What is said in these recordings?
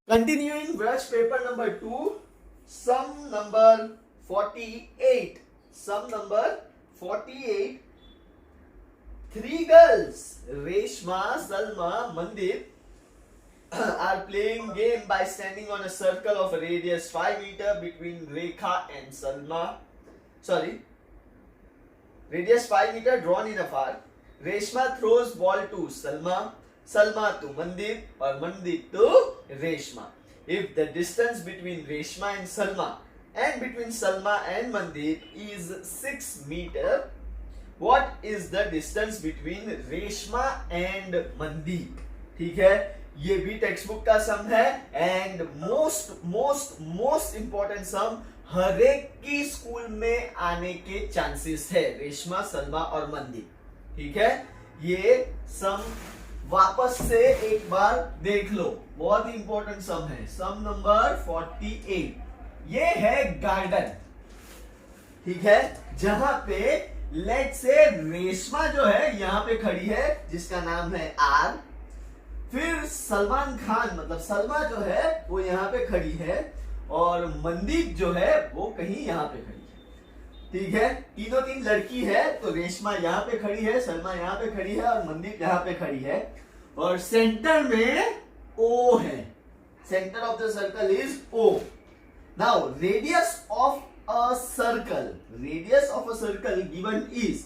Continuing Vraj paper number 2, sum number 48. Sum number 48. Three girls, Reshma, Salma, Mandeep, are playing game by standing on a circle of a radius 5 meter between Rekha and Salma. Sorry, radius 5 meter drawn in a park. Reshma throws ball to Salma, Salma to Mandeep, or Mandeep to Reshma. If the distance between Reshma and Salma and between Salma and Mandeep is 6 meter, what is the distance between Reshma and Mandeep? ठीक है, ये भी text book का sum है and most important सम हर एक की school में आने के चांसेस है, रेशमा, सलमा और मनदीप. ठीक है, ये सम वापस से एक बार देख लो, बहुत ही इंपॉर्टेंट सम है. सम नंबर 48. ये है गार्डन. ठीक है, जहां पे लेट से रेशमा जो है यहां पे खड़ी है जिसका नाम है आर. फिर सलमान खान मतलब सलमा जो है वो यहाँ पे खड़ी है और मनदीप जो है वो कहीं यहाँ पे खड़ी है. ठीक है, तीनों तीन लड़की है तो रेशमा यहाँ पे खड़ी है, सलमा यहाँ पे खड़ी है और मनदीप यहाँ पे खड़ी है और सेंटर में ओ है. Centre of the circle is O. Now radius of a circle, radius of a circle given is,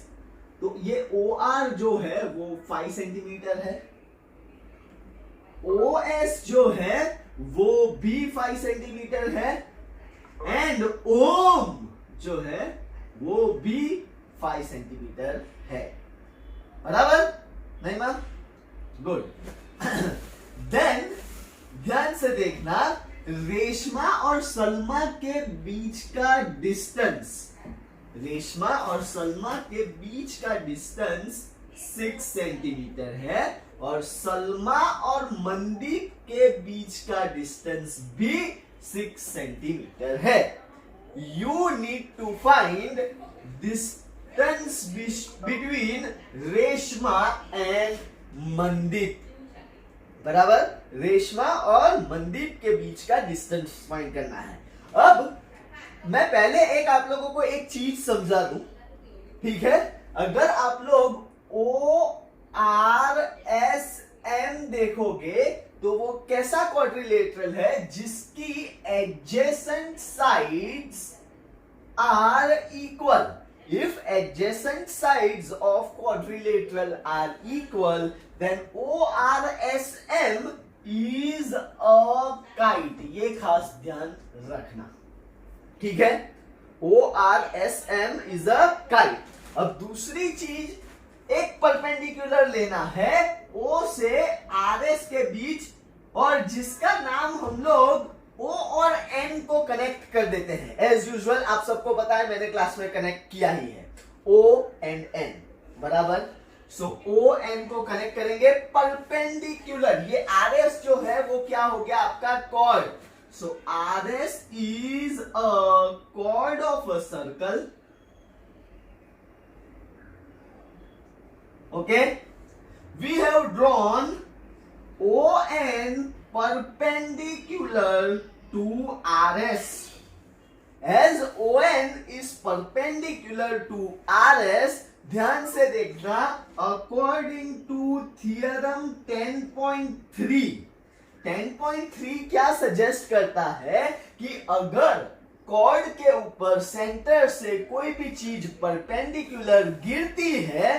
तो ये ओ आर जो है वो 5 सेंटीमीटर है, OS जो है वो भी 5 सेंटीमीटर है एंड ओम जो है वो भी 5 सेंटीमीटर है. बराबर नहीं मां? गुड. देन ध्यान से देखना, रेशमा और सलमा के बीच का डिस्टेंस, रेशमा और सलमा के बीच का डिस्टेंस 6 सेंटीमीटर है और सलमा और मनदीप के बीच का डिस्टेंस भी 6 सेंटीमीटर है. You need to find distance between Reshma and Mandeep. बराबर, रेशमा और मनदीप के बीच का डिस्टेंस फाइंड करना है. अब मैं पहले एक आप लोगों को एक चीज समझा दूं. ठीक है, अगर आप लोग ORSM देखोगे तो वो कैसा क्वाड्रिलेटरल है जिसकी adjacent sides are equal. If adjacent sides of quadrilateral are equal, then ORSM is a kite. ये खास ध्यान रखना. ठीक है, ORSM is a kite. अब दूसरी चीज, एक परपेंडिकुलर लेना है O से RS के बीच और जिसका नाम हम लोग O और N को कनेक्ट कर देते हैं. एज यूजुअल आप सबको पता है, मैंने क्लास में कनेक्ट किया ही है, O एंड N. बराबर. सो O N को कनेक्ट करेंगे परपेंडिकुलर. ये RS जो है वो क्या हो गया आपका chord. So RS is a chord of a circle. Okay, we have drawn ON perpendicular to RS. As ON is perpendicular to RS, ध्यान से देखना, according to theorem 10.3, 10.3 क्या सजेस्ट करता है कि अगर कॉर्ड के ऊपर सेंटर से कोई भी चीज परपेंडिकुलर गिरती है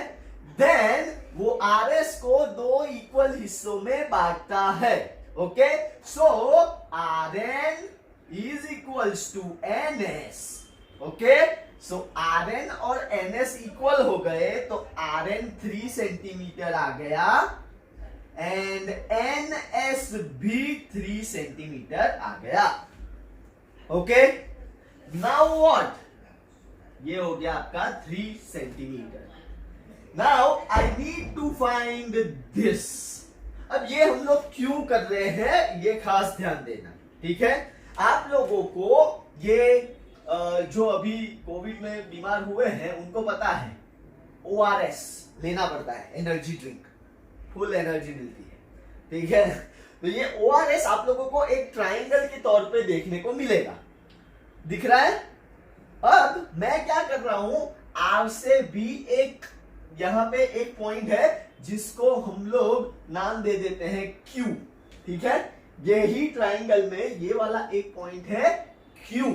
देन वो RS को 2 इक्वल हिस्सों में बांटता है. Okay, so RN is equals to NS. Okay, so RN और NS इक्वल हो गए तो RN 3 सेंटीमीटर आ गया एंड NS भी 3 सेंटीमीटर आ गया. ओके, नाउ व्हाट, ये हो गया आपका 3 centimetre. Now I need to find this. अब ये हम लोग क्यों कर रहे हैं ये खास ध्यान देना. ठीक है, आप लोगों को ये जो अभी कोविड में बीमार हुए हैं उनको पता है ORS लेना पड़ता है, एनर्जी ड्रिंक, फुल एनर्जी मिलती है, ठीक है। तो ये ORS आप लोगों को एक ट्राइंगल के तौर पे देखने को मिलेगा, दिख रहा है। अब मैं क्या कर रहा हूं, R से B एक यहां पे एक पॉइंट है जिसको हम लोग नाम दे देते हैं Q, ठीक है। यही ट्राइंगल में ये वाला एक पॉइंट है Q,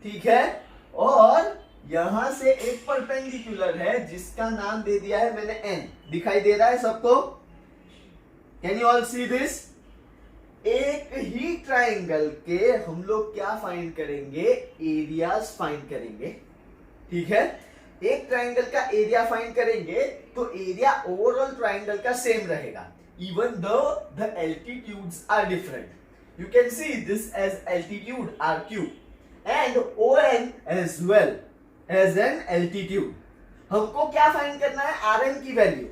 ठीक है। और यहां से एक परपेंडिकुलर है जिसका नाम दे दिया है मैंने N। दिखाई दे रहा है सबको? Can you all see this? एक ही ट्राइंगल के हम लोग क्या फाइंड करेंगे, एरियाज फाइंड करेंगे, ठीक है। एक ट्राइंगल का एरिया फाइंड करेंगे तो एरिया ओवरऑल ट्राइंगल का सेम रहेगा, even though the altitudes are different. You can see this as altitude RQ and ON as well as an altitude. हमको क्या फाइंड करना है, RM की value.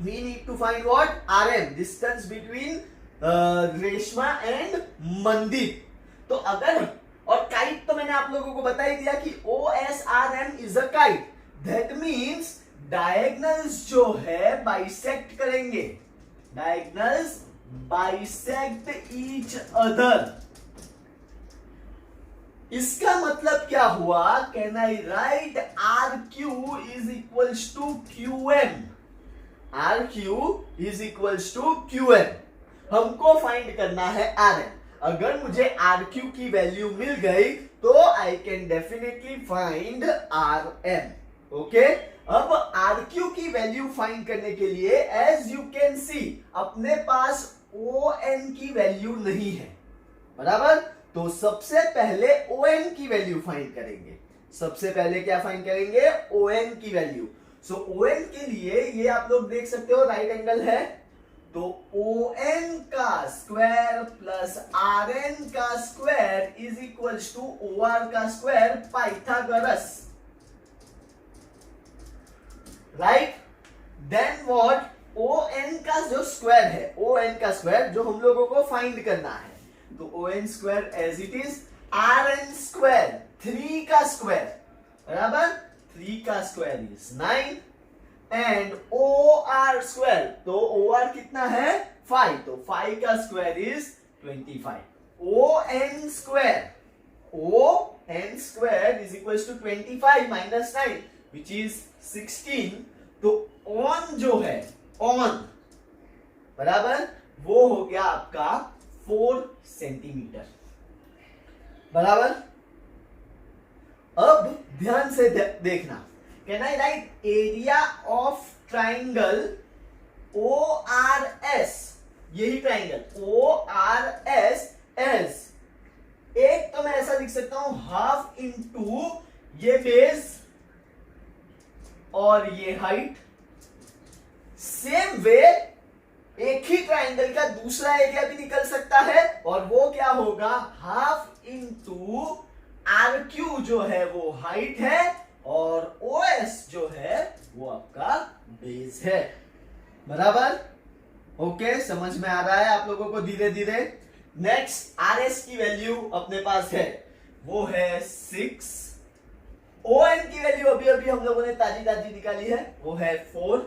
We need to find what, RM, distance between Reshma and Mandeep. तो अगर, और kite तो मैंने आप लोगों को बता ही दिया कि OSRM is a kite, that means diagonals जो है बाइसेक्ट करेंगे, डायगोनल्स बाइसेक्ट ईच अदर। इसका मतलब क्या हुआ, can I write RQ is equals to QM, RQ is equals to QM। हमको फाइंड करना है RM। अगर मुझे RQ की वैल्यू मिल गई तो I can definitely find RM, okay. अब RQ की वैल्यू फाइंड करने के लिए एज यू कैन सी अपने पास ON की वैल्यू नहीं है, बराबर। तो सबसे पहले ON की वैल्यू फाइंड करेंगे। सबसे पहले क्या फाइंड करेंगे, ON की वैल्यू। सो ON के लिए ये आप लोग देख सकते हो राइट एंगल है, तो ON का स्क्वायर प्लस RN का square is equals to OR का square, Pythagoras, right. Then what, ON का जो स्क्वायर है, ON का स्क्वायर जो हम लोगों को फाइंड करना है, तो ON square as it is, RN square 3 का स्क्वायर, बराबर, 3 का square is 9 and OR square, तो OR कितना है 5, तो 5 का square is 25। ON square is equal to 25 minus 9 which is 16। तो ON जो है, ON बराबर, वो हो गया आपका 4 सेंटीमीटर, बराबर। अब ध्यान से देखना, can I right area of triangle ORS, यही ट्राइंगल ORS एज, एक तो मैं ऐसा लिख सकता हूं हाफ इंटू ये बेस और ये हाइट। सेम वे एक ही ट्राइंगल का दूसरा एरिया भी निकल सकता है, और वो क्या होगा, हाफ इंटू RQ जो है वो हाइट है और OS जो है वो आपका बेस है, बराबर। ओके, समझ में आ रहा है आप लोगों को धीरे धीरे। नेक्स्ट RS की वैल्यू अपने पास है, वो है 6। ON की वैल्यू अभी अभी हम लोगों ने ताजी निकाली है, वो है 4।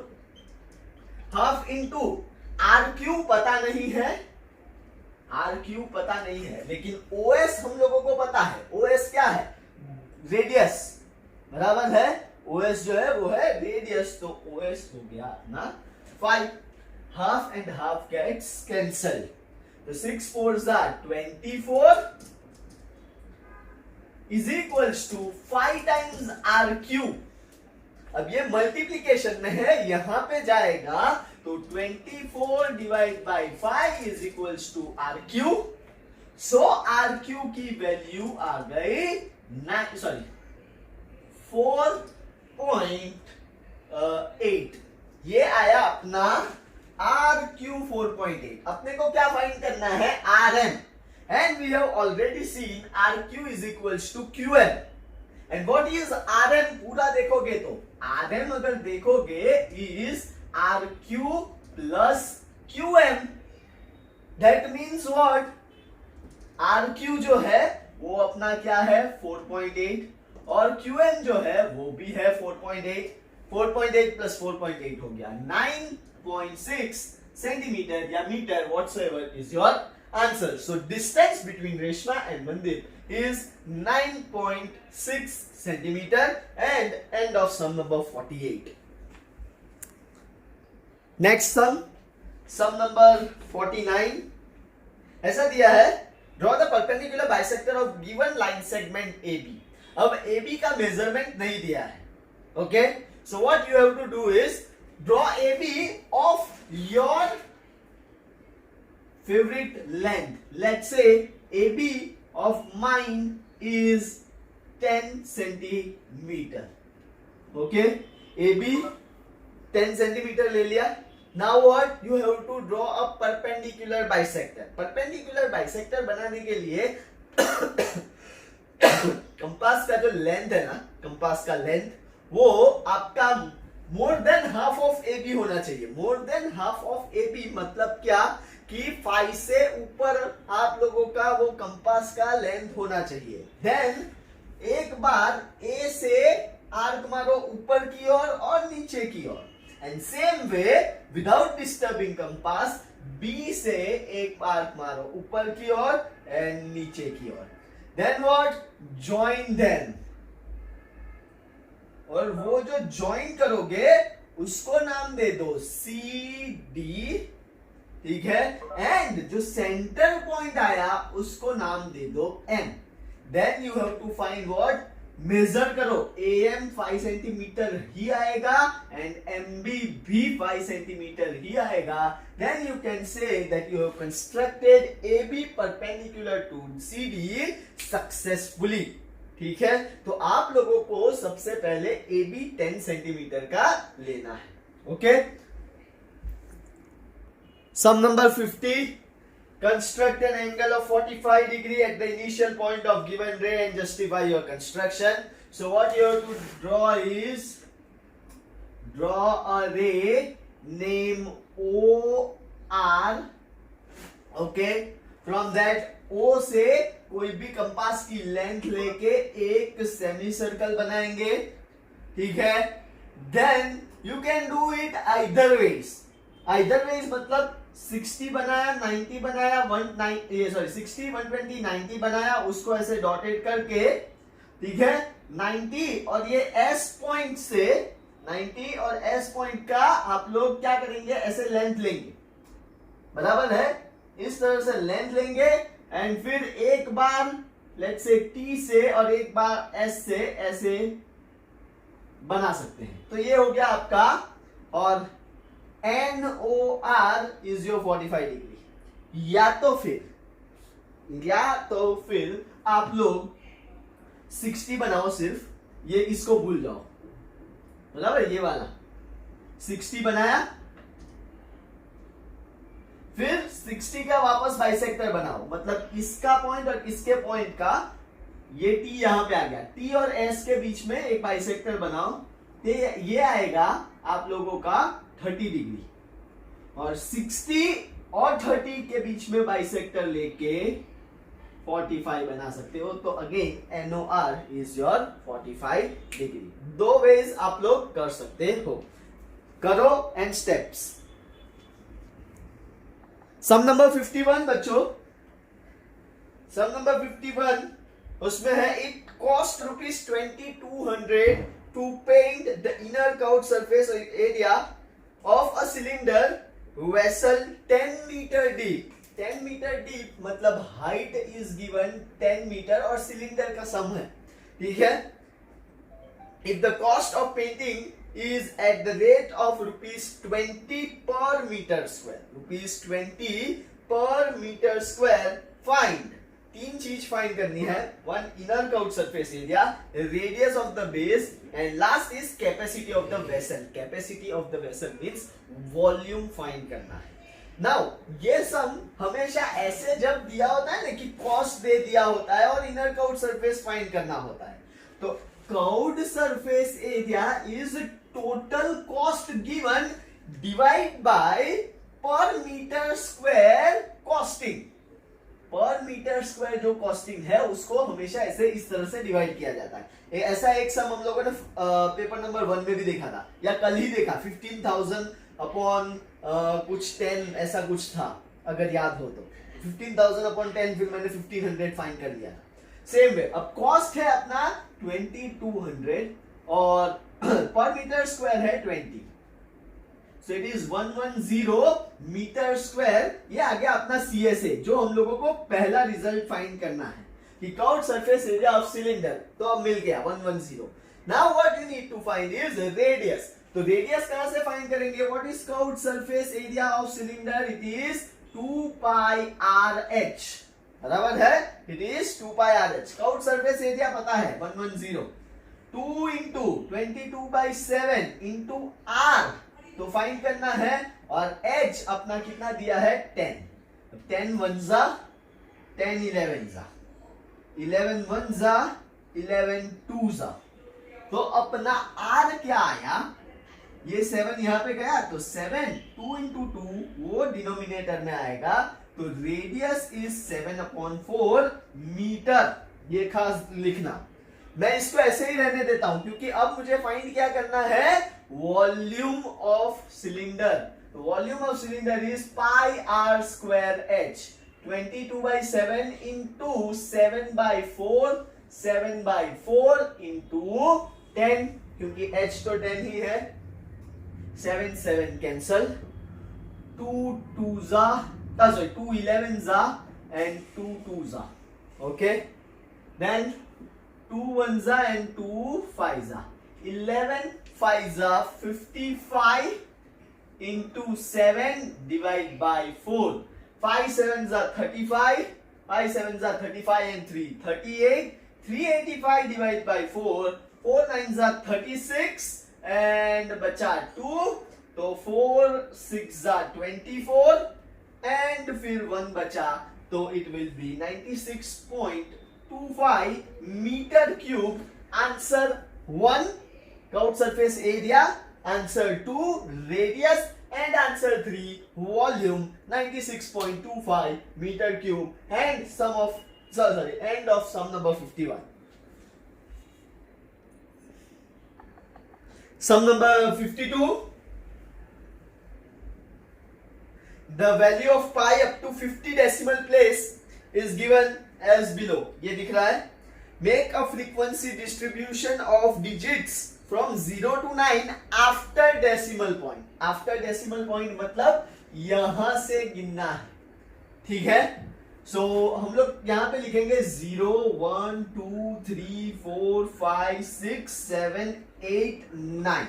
हाफ इंटू RQ पता नहीं है, RQ पता नहीं है, लेकिन OS हम लोगों को पता है। OS क्या है, रेडियस, बराबर है। OS जो है वो है रेडियस, तो OS हो गया अपना 5। Half and half gets cancel, तो 6 4s are 24 is equals to 5 times RQ। अब ये मल्टीप्लीकेशन में है, यहां पे जाएगा तो 24 divide by 5 is equals to RQ। So RQ की वैल्यू आ गई 4.8। ये आया अपना RQ 4.8। अपने को क्या फाइंड करना है, RM, and we have already seen RQ is equals to QM। And what is RM, पूरा देखोगे तो RM अगर देखोगे is RQ plus QM। That means what, R Q जो है वो अपना क्या है 4.8 और क्यू एन जो है वो भी है 4.8. 4.8 प्लस 4.8 हो गया 9.6 सेंटीमीटर या metre, whatsoever is your answer. So distance between Reshma and mandir is 9.6 centimetre and end of sum number 48. Next sum number 49. ऐसा दिया है, draw the perpendicular bisector of given line segment AB. अब AB का measurement नहीं दिया है. Okay, so what you have to do is draw AB of your favourite length. Let's say AB of mine is 10 centimeter. Okay, AB 10 centimeter ले लिया. Now what you have to draw a perpendicular bisector. Perpendicular bisector बनाने के लिए compass का जो length है ना, compass का लेंथ वो आपका more than half of AB होना चाहिए. More than half of AB मतलब क्या कि 5 से ऊपर आप लोगों का वो कंपास का लेंथ होना चाहिए. देन एक बार A से आर्क मारो ऊपर की ओर और नीचे की ओर. And same way without disturbing compass B से एक आर्क मारो ऊपर की ओर एंड नीचे की ओर. Then what, join them. और वो जो ज्वाइन करोगे उसको नाम दे दो CD. ठीक है, एंड जो सेंटर पॉइंट आया उसको नाम दे दो M. Then you have to find what, measure करो. AM 5 सेंटीमीटर ही आएगा एंड MB भी 5 सेंटीमीटर ही आएगा. Then you can say that you have constructed AB perpendicular to CD successfully. ठीक है, तो आप लोगों को सबसे पहले AB 10 सेंटीमीटर का लेना है. Okay, sum number 50. Construct an angle of 45 degree at the initial point of given ray and justify your construction. So what you have to draw is draw a ray name OR. Okay, from that O से कोई भी compass की length लेके एक semi circle बनाएंगे. ठीक है, then you can do it either ways. Either ways मतलब 60 बनाया, 90 बनाया, 60, 120, 90 बनाया, उसको ऐसे डॉटेड करके. ठीक है, 90 और ये S पॉइंट से 90 और S पॉइंट का आप लोग क्या करेंगे, ऐसे लेंथ लेंगे. बराबर है, इस तरह से लेंथ लेंगे एंड फिर एक बार लेट्स से T से और एक बार S से ऐसे बना सकते हैं. तो ये हो गया आपका, और NOR is your 45 डिग्री. या तो फिर आप लोग 60 बनाओ सिर्फ, ये इसको भूल जाओ. बराबर, ये वाला 60 बनाया, फिर 60 का वापस बाइसेक्टर बनाओ. मतलब इसका पॉइंट और इसके पॉइंट का ये T यहां पे आ गया. T और S के बीच में एक बाइसेक्टर बनाओ. तो ये आएगा आप लोगों का 30 डिग्री. और 60 और 30 के बीच में बाइसेक्टर लेके 45 बना सकते हो. तो again NOR is your 45 degree. दो वेज आप लोग कर सकते हो. करो एंड स्टेप्स. सम नंबर 51 बच्चों, सम नंबर 51 उसमें है it cost ₹2200 to paint the inner curved surface area of a cylinder vessel 10 metre deep. 10 metre deep मतलब हाइट इज गिवन 10 मीटर और सिलेंडर का सम है. ठीक है, if the cost of painting is at the rate of ₹20 per meter square. ₹20 per meter square. Find. 3 चीज find करनी है. One, inner curved surface area, radius of the base, and last is capacity of the vessel. Capacity of the vessel means volume find करना है. Now ये सम हमेशा ऐसे जब दिया होता है ना कि कॉस्ट दे दिया होता है और इनर कर्व्ड सरफेस फाइंड करना होता है. तो curved surface area is total cost given divide by per meter square costing. पर मीटर स्क्वायर जो कॉस्टिंग है उसको हमेशा ऐसे इस तरह से डिवाइड किया जाता है। ऐसा एक सम हम लोगों ने पेपर नंबर 1 में भी देखा था, या कल ही देखा, 15,000 अपॉन कुछ 10 ऐसा कुछ था, अगर याद हो तो 15,000 अपॉन 10, फिर मैंने 1500 फाइंड कर लिया। सेम वे अब कॉस्ट है अपना 2200 और पर मीटर स्क्वायर है 20, so it is 110 metre square. ये आ गया अपना CSA, जो हम लोगों को पहला रिजल्ट फाइंड करना है कि curved surface area of cylinder, तो अब मिल गया 110। Now what you need to find is radius. तो रेडियस कहां से फाइंड करेंगे? What is curved surface area of cylinder? It is 2 pi RH, बराबर है, it is 2 pi RH। Curved surface area पता है 110, 2 इंटू 22/7 इंटू R, तो find करना है, और h अपना कितना दिया है 10, 10 1 जा 10 11 जा 11 1 जा 11 2 जा, तो अपना r क्या आया, ये 7 यहां पे गया तो 7, 2 इंटू 2 वो डिनोमिनेटर में आएगा, तो रेडियस इज 7/4 मीटर। ये खास लिखना, मैं इसको ऐसे ही रहने देता हूं क्योंकि अब मुझे फाइंड क्या करना है, volume of cylinder. Volume of cylinder is pi r square h, 22/7 into 7/4, 7/4 into 10, क्योंकि h तो 10 ही है, 7 7 कैंसल, 2 2 जा, सॉरी 2 11 जा एंड 2 2 जा, ओके, देन 2 1 जा and 2 5 जा, 11 5 जा 55 into 7 divide by 4, 5 7 जा 35, 5 7 जा 35 and 3 38, 385 divide by 4, 4 9 जा 36 and बचा 2, तो 4 6 जा 24 and फिर 1 बचा, तो it will be 96.25 metre cube. Answer 1 curved surface area, answer 2 radius and answer 3 volume 96.25 metre cube and end of sum number 51। Sum number 52, the value of pi up to 50 decimal place is given as below। ये दिख रहा है, make a frequency distribution of digits from 0 to 9 after decimal point। after decimal point मतलब यहां से गिनना है, ठीक है। सो हम लोग यहां पे लिखेंगे 0 1 2 3 4 5 6 7 8 9,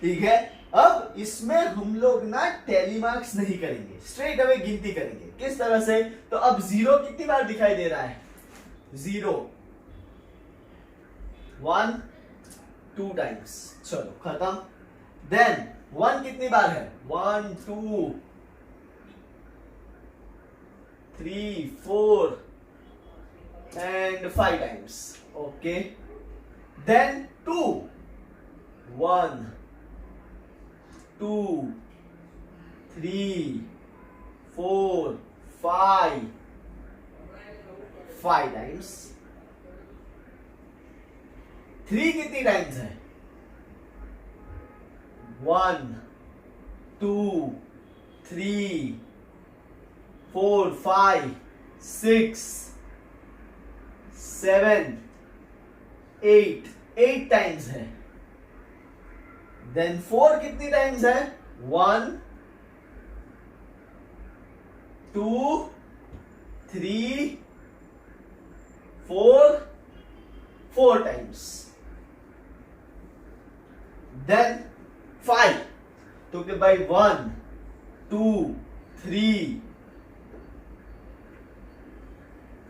ठीक है। अब इसमें हम लोग ना टैली मार्क्स नहीं करेंगे, स्ट्रेट अवे गिनती करेंगे। किस तरह से? तो अब 0 कितनी बार दिखाई दे रहा है? 0 1 2 टाइम्स, चलो खत्म। देन 1 कितनी बार है? 1 2 3 4 and 5 times, okay. Then 2 1 2 3 4 5 times. 3 कितनी टाइम्स है? 1 2 3 4 5 6 7 8 टाइम्स है। देन 4 कितनी टाइम्स है? 1 2 3 4 टाइम्स। देन 5, तो भाई 1 2 3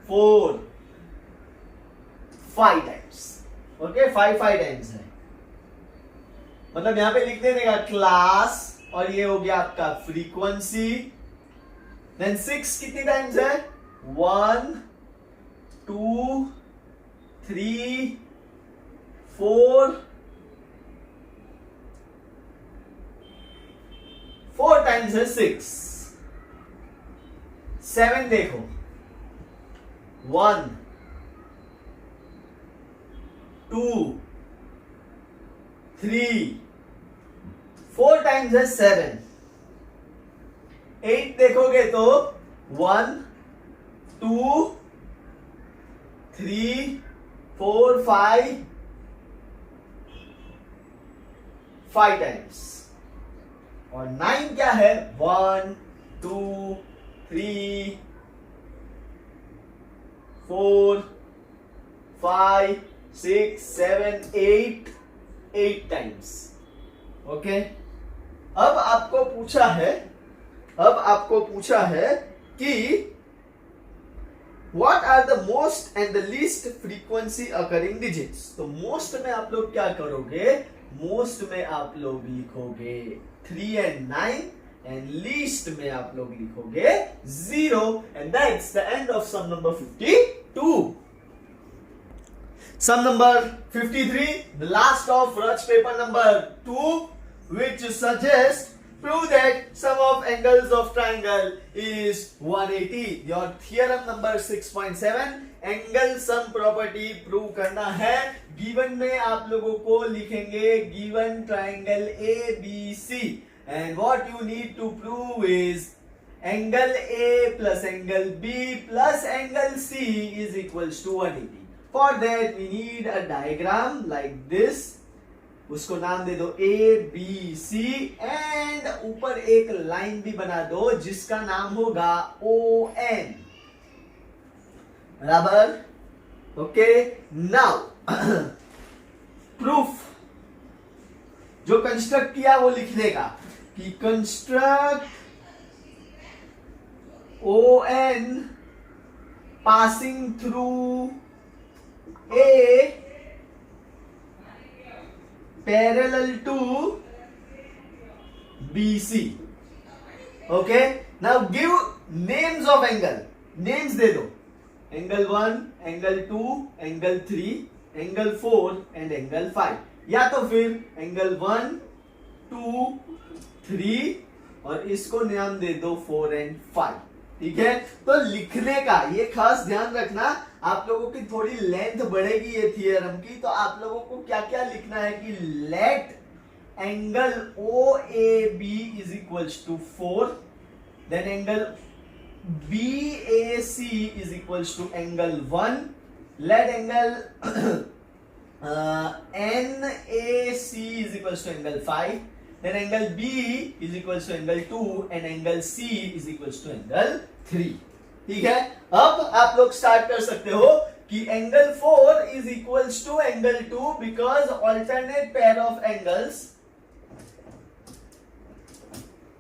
4 5 टाइम्स, ओके। 5 टाइम्स है, मतलब यहां पे लिख देने का क्लास, और ये हो गया आपका फ्रीक्वेंसी। देन 6 कितनी टाइम्स है? 1 2 3 4 टाइम्स है 6। 7 देखो, 1 2 3 4 टाइम्स है 7, 8 देखोगे तो 1 2 3 4 5 टाइम्स, और 9 क्या है 1 2 3 4 5 6 7 8 टाइम्स। ओके, अब आपको पूछा है कि What are the most and the least frequency occurring digits? तो most में आप लोग क्या करोगे, most में आप लोग लिखोगे 3 and 9, and least में आप लोग लिखोगे 0, and that's the end of sum number 52. Sum number 53, the last of Raj paper number 2, which suggests prove that sum of angles of triangle is 180. Your theorem number 6.7, angle sum property prove करना है। Given में आप लोगों को लिखेंगे given triangle ABC, and what you need to prove is angle A plus angle B plus angle C is equals to 180. For that we need a diagram like this. उसको नाम दे दो ABC, एंड ऊपर एक line भी बना दो जिसका नाम होगा ON। बराबर? ओके, नाउ प्रूफ जो कंस्ट्रक्ट किया वो लिखने का कि construct ON passing through A parallel to BC. Okay, now give names of angle. Names दे दो, angle 1, angle 2, angle 3, angle 4 and angle 5, या तो फिर angle 1, 2, 3 और इसको नाम दे दो 4 and 5। ठीक है, तो लिखने का ये खास ध्यान रखना, आप लोगों की थोड़ी लेंथ बढ़ेगी ये थियरम की, तो आप लोगों को क्या क्या लिखना है कि let angle OAB is equals to 4, then angle BAC is equals to angle 1, let angle NAC is equals to angle 5, then angle B is equals to angle 2 and angle C is equals to angle 3। ठीक है, अब आप लोग start कर सकते हो कि angle 4 is equals to angle 2 because alternate pair of angles,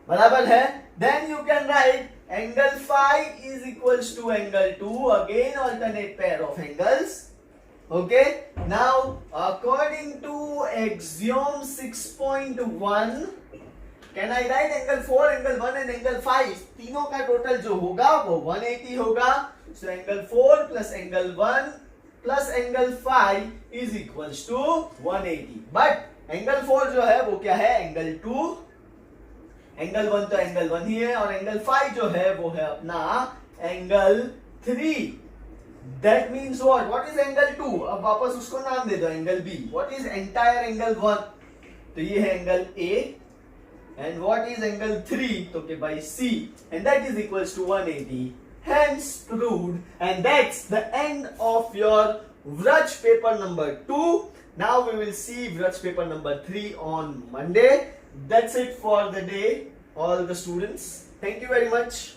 बराबर है। then you can write angle 5 is equals to angle 2, again alternate pair of angles। Okay, now according to axiom 6.1, can I write angle 4, angle 1 and angle 5, तीनों का total जो होगा वो 180 होगा। so angle 4 plus angle 1 plus angle 5 is equals to 180, but angle 4 जो है वो क्या है angle 2, angle 1 तो angle 1 ही है, और angle 5 जो है वो है अपना angle 3। That means what? What is angle 2? अब वापस उसको नाम दे दो angle B. What is entire angle 1? तो ये है angle A, and what is angle 3? तो के by C, and that is equals to 180. Hence proved, and that's the end of your Vraj paper number 2. Now we will see Vraj paper number 3 on Monday. That's it for the day, all the students. Thank you very much.